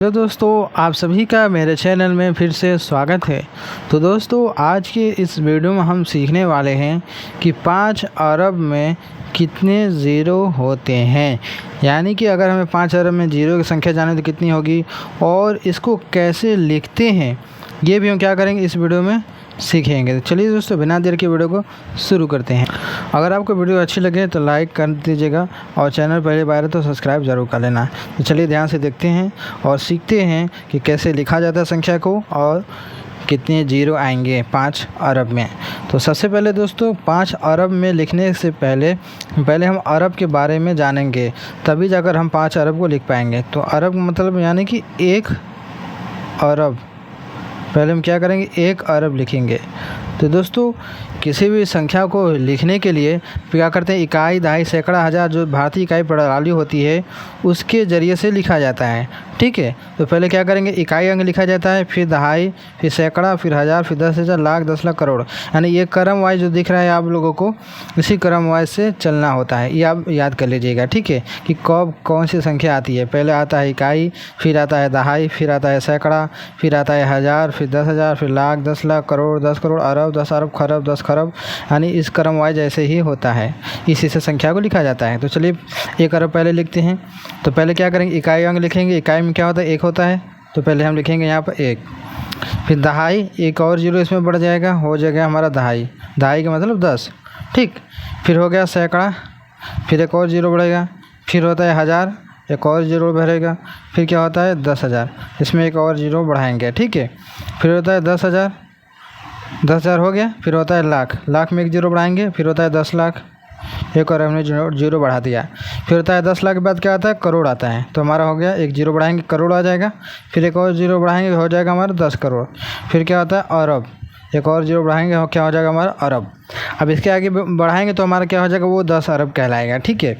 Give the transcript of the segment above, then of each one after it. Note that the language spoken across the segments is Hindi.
तो दोस्तों आप सभी का मेरे चैनल में फिर से स्वागत है। तो दोस्तों आज के इस वीडियो में हम सीखने वाले हैं कि 5 अरब में कितने ज़ीरो होते हैं। यानी कि अगर हमें 5 अरब में ज़ीरो की संख्या जाने तो कितनी होगी और इसको कैसे लिखते हैं, ये भी हम क्या करेंगे इस वीडियो में सीखेंगे। तो चलिए दोस्तों बिना देर के वीडियो को शुरू करते हैं। अगर आपको वीडियो अच्छी लगे तो लाइक कर दीजिएगा और चैनल पहले बार है तो सब्सक्राइब ज़रूर कर लेना। तो चलिए ध्यान से देखते हैं और सीखते हैं कि कैसे लिखा जाता है संख्या को और कितने जीरो आएंगे 5 अरब में। तो सबसे पहले दोस्तों 5 अरब में लिखने से पहले हम अरब के बारे में जानेंगे, तभी जाकर हम 5 अरब को लिख पाएंगे। तो अरब मतलब यानी कि 1 अरब। पहले हम क्या करेंगे, 1 अरब लिखेंगे। तो दोस्तों किसी भी संख्या को लिखने के लिए क्या करते हैं, इकाई, दहाई, सैकड़ा, हज़ार जो भारतीय इकाई प्रणाली होती है उसके ज़रिए से लिखा जाता है। ठीक है, तो पहले क्या करेंगे, इकाई अंक लिखा जाता है, फिर दहाई, फिर सैकड़ा, फिर हज़ार, फिर 10,000, लाख, 10 लाख, करोड़। यानी ये क्रम वाइज जो दिख रहा है आप लोगों को, इसी क्रम वाइज से चलना होता है। ये आप याद कर लीजिएगा। ठीक है, कि कब कौन सी संख्या आती है। पहले आता है इकाई, फिर आता है दहाई, फिर आता है सैकड़ा, फिर आता है हज़ार, फिर 10,000, फिर लाख, 10 लाख, करोड़, 10 करोड़, अरब, 10 अरब, खरब, 10 खरब। यानी इस क्रम वाइज ऐसे ही होता है, इसी से संख्या को लिखा जाता है। तो चलिए 1 अरब पहले लिखते हैं। तो पहले क्या करेंगे, इकाई अंक लिखेंगे। इकाई में क्या होता है, 1 होता है, तो पहले हम लिखेंगे यहाँ पर 1। फिर दहाई, एक और जीरो इसमें बढ़ जाएगा, हो जाएगा हमारा दहाई। दहाई का मतलब 10। ठीक, फिर हो गया सैकड़ा, फिर एक और जीरो बढ़ेगा, फिर होता है हज़ार, एक और जीरो बढ़ेगा, फिर क्या होता है 10,000, इसमें एक और जीरो बढ़ाएंगे। ठीक है, फिर होता है 10,000, 10,000 हो गया, फिर होता है लाख, लाख में एक जीरो बढ़ाएंगे, फिर होता है 10 लाख, एक और हमने जीरो बढ़ा दिया। फिर होता है 10 लाख के बाद क्या आता है, करोड़ आता है। तो हमारा हो गया, एक जीरो बढ़ाएंगे करोड़ आ जाएगा, फिर एक और जीरो बढ़ाएंगे हो जाएगा हमारा 10 करोड़। फिर क्या होता है अरब, एक और जीरो बढ़ाएंगे हो क्या हो जाएगा हमारा अरब। अब इसके आगे बढ़ाएंगे तो हमारा क्या हो जाएगा, वो 10 अरब कहलाएगा। ठीक है,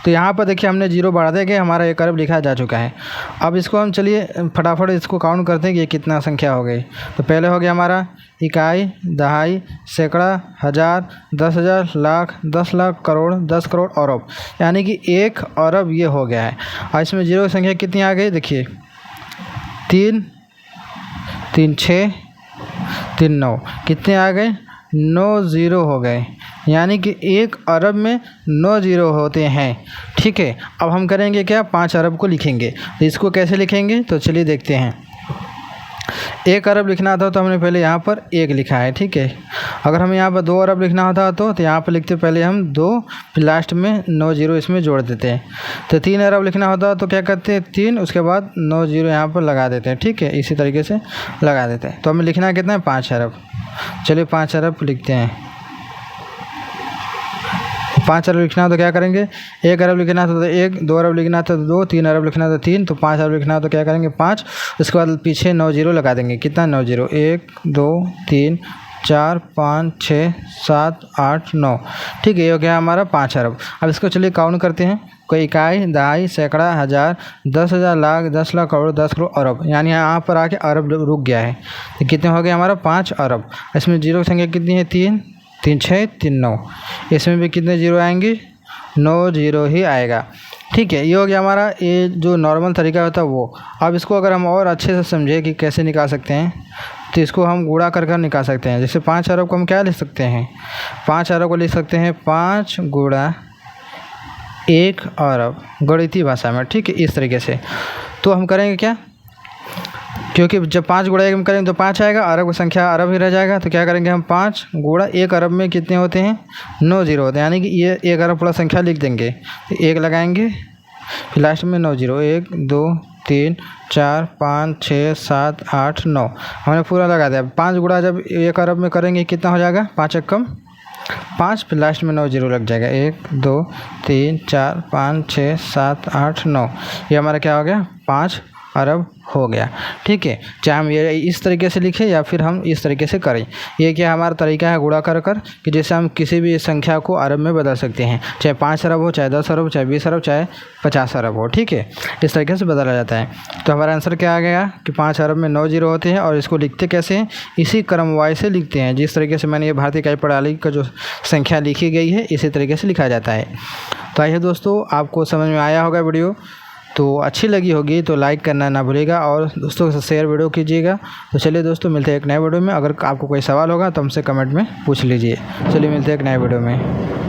तो यहाँ पर देखिए हमने जीरो बढ़ा देंगे, हमारा 1 अरब लिखा जा चुका है। अब इसको हम चलिए फटाफट इसको काउंट करते हैं कि ये कितना संख्या हो गई। तो पहले हो गया हमारा इकाई, दहाई, सैकड़ा, हज़ार, 10,000, लाख, 10 लाख, करोड़, 10 करोड़, अरब। यानी कि 1 अरब ये हो गया है। और इसमें जीरो की संख्या कितनी आ गई, देखिए 3, 3 6, 3 9, कितने आ गए, 9 ज़ीरो हो गए। यानी कि 1 अरब में 9 ज़ीरो होते हैं। ठीक है, अब हम करेंगे क्या, 5 अरब को लिखेंगे। तो इसको कैसे लिखेंगे, तो चलिए देखते हैं। 1 अरब लिखना था तो हमने पहले यहाँ पर 1 लिखा है। ठीक है, अगर हमें यहाँ पर 2 अरब लिखना होता तो यहाँ पर लिखते पहले हम 2, फिर लास्ट में 9 ज़ीरो इसमें जोड़ देते हैं। तो 3 अरब लिखना होता तो क्या करते हैं, 3, उसके बाद 9 ज़ीरो यहाँ पर लगा देते हैं। ठीक है, इसी तरीके से लगा देते हैं। तो हमें लिखना कितना है, 5 अरब। चलिए 5 अरब लिखते हैं। 5 अरब लिखना हो तो क्या करेंगे, 1 अरब लिखना था तो 1, 2 अरब लिखना था तो 2, 3 अरब लिखना था 3, तो 5 अरब लिखना हो तो क्या करेंगे 5। उसके बाद पीछे 9 ज़ीरो लगा देंगे। कितना 9 ज़ीरो, 1 2 3 4 5 6 7 8 9। ठीक है, ये हो गया हमारा 5 अरब। अब इसको चलिए काउंट करते हैं। कोई इकाई, दहाई, सैकड़ा, हज़ार, 10,000, लाख, 10 लाख, करोड़, 10 करोड़, अरब। यानी यहाँ पर आके अरब रुक गया है। तो कितने हो गए हमारा 5 अरब। इसमें जीरो की संख्या कितनी है, 3, 3 6 3 9। इसमें भी कितने जीरो आएंगे, 9 ज़ीरो ही आएगा। ठीक है, ये हो गया हमारा, ये जो नॉर्मल तरीका होता है वो। अब इसको अगर हम और अच्छे से समझें कि कैसे निकाल सकते हैं, तो इसको हम गुणा कर निकाल सकते हैं। जैसे 5 अरब को हम क्या लिख सकते हैं, 5 अरब को लिख सकते हैं 5 गुणा 1 अरब, गणितीय भाषा में। ठीक है, इस तरीके से। तो हम करेंगे क्या, क्योंकि जब 5 गुणा 1 में करेंगे तो 5 आएगा, अरब की संख्या अरब ही रह जाएगा। तो क्या करेंगे हम, 5 गुणा 1 अरब में कितने होते हैं, 9 ज़ीरो होते हैं। यानी कि ये 1 अरब पूरा संख्या लिख देंगे। तो 1 लगाएंगे, फिर लास्ट में 9 ज़ीरो, 1 2 3 4 5 6 7 8 9 हमने पूरा लगा दिया। 5 गुणा जब 1 अरब में करेंगे कितना हो जाएगा, 5 एकम 5, फिर लास्ट में 9 ज़ीरो लग जाएगा। 1 2 3 4 5 6 7 8 9, ये हमारा क्या हो गया, 5 अरब हो गया। ठीक है, चाहे हम ये इस तरीके से लिखें या फिर हम इस तरीके से करें। ये क्या हमारा तरीका है गुणा कर कि जैसे हम किसी भी संख्या को अरब में बदल सकते हैं, चाहे 5 अरब हो, चाहे 10 अरब, चाहे 20 अरब, चाहे 50 अरब हो। ठीक है, इस तरीके से बदला जाता है। तो हमारा आंसर क्या आ गया कि 5 अरब में 9 ज़ीरो होते हैं। और इसको लिखते कैसे हैं, इसी क्रम वाइज से लिखते हैं। जिस तरीके से मैंने ये भारतीय इकाई प्रणाली का जो संख्या लिखी गई है, इसी तरीके से लिखा जाता है। तो आइए दोस्तों, आपको समझ में आया होगा वीडियो। तो अच्छी लगी होगी तो लाइक करना ना भूलिएगा और दोस्तों के साथ शेयर वीडियो कीजिएगा। तो चलिए दोस्तों, मिलते हैं एक नए वीडियो में। अगर आपको कोई सवाल होगा तो हमसे कमेंट में पूछ लीजिए। चलिए मिलते हैं एक नए वीडियो में।